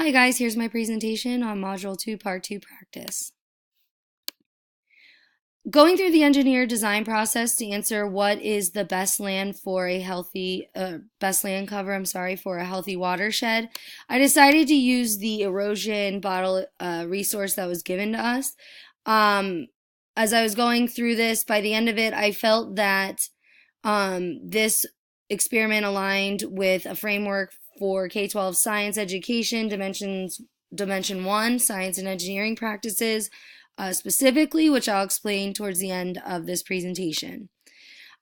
Hi guys, here's my presentation on Module 2, Part 2 Practice. Going through the engineer design process to answer what is the best land for a healthy, best land cover, for a healthy watershed, I decided to use the erosion bottle resource that was given to us. As I was going through this, by the end of it, I felt that this experiment aligned with a framework for K-12 science education, Dimension 1, science and engineering practices, specifically, which I'll explain towards the end of this presentation.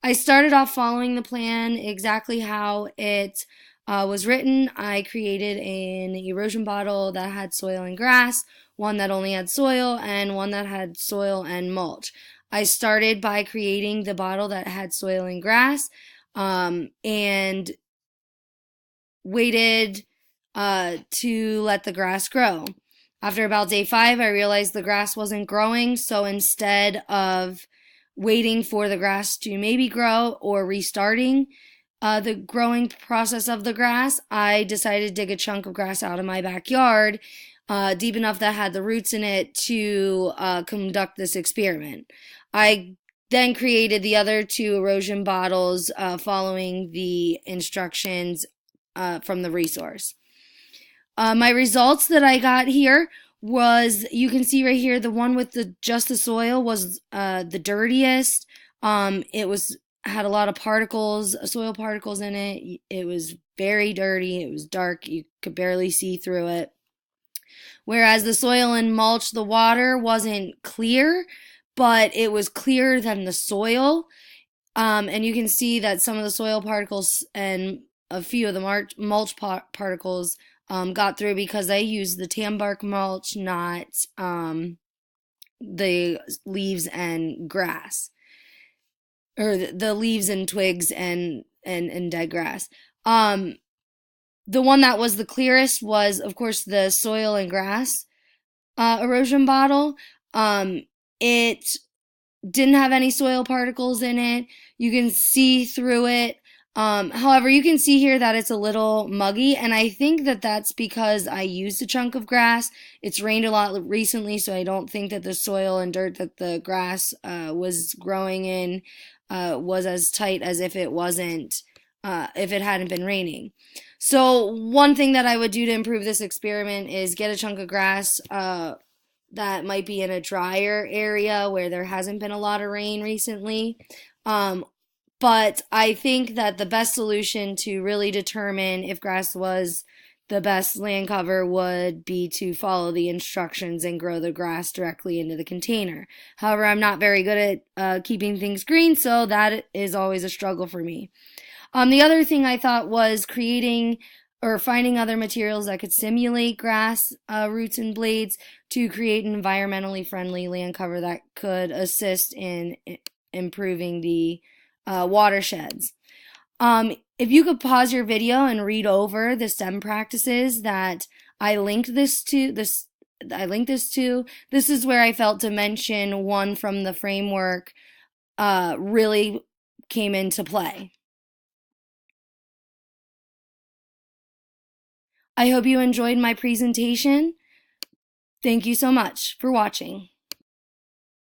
I started off following the plan exactly how it was written. I created an erosion bottle that had soil and grass, one that only had soil, and one that had soil and mulch. I started by creating the bottle that had soil and grass, and waited to let the grass grow. After about day 5, I realized the grass wasn't growing, so instead of waiting for the grass to maybe grow or restarting the growing process of the grass, I decided to dig a chunk of grass out of my backyard, deep enough that had the roots in it to conduct this experiment. I then created the other 2 erosion bottles following the instructions from the resource. My results that I got here was, you can see right here, the one with just the soil was the dirtiest. It had a lot of particles, soil particles in it. It was very dirty. It was dark. You could barely see through it. Whereas the soil and mulch, the water wasn't clear, but it was clearer than the soil. And you can see that some of the soil particles and a few of the mulch particles got through because I used the tan bark mulch, not the leaves and grass, or the leaves and twigs and dead grass. The one that was the clearest was, of course, the soil and grass erosion bottle. It didn't have any soil particles in it. You can see through it. However, you can see here that it's a little muggy, and I think that that's because I used a chunk of grass. It's rained a lot recently, so I don't think that the soil and dirt that the grass was growing in was as tight as if it wasn't, if it hadn't been raining. So one thing that I would do to improve this experiment is get a chunk of grass that might be in a drier area where there hasn't been a lot of rain recently. But I think that the best solution to really determine if grass was the best land cover would be to follow the instructions and grow the grass directly into the container. However, I'm not very good at keeping things green, so that is always a struggle for me. The other thing I thought was creating or finding other materials that could simulate grass roots and blades to create an environmentally friendly land cover that could assist in improving the watersheds. If you could pause your video and read over the STEM practices that I linked this to, this is where I felt Dimension 1 from the framework really came into play. I hope you enjoyed my presentation. Thank you so much for watching.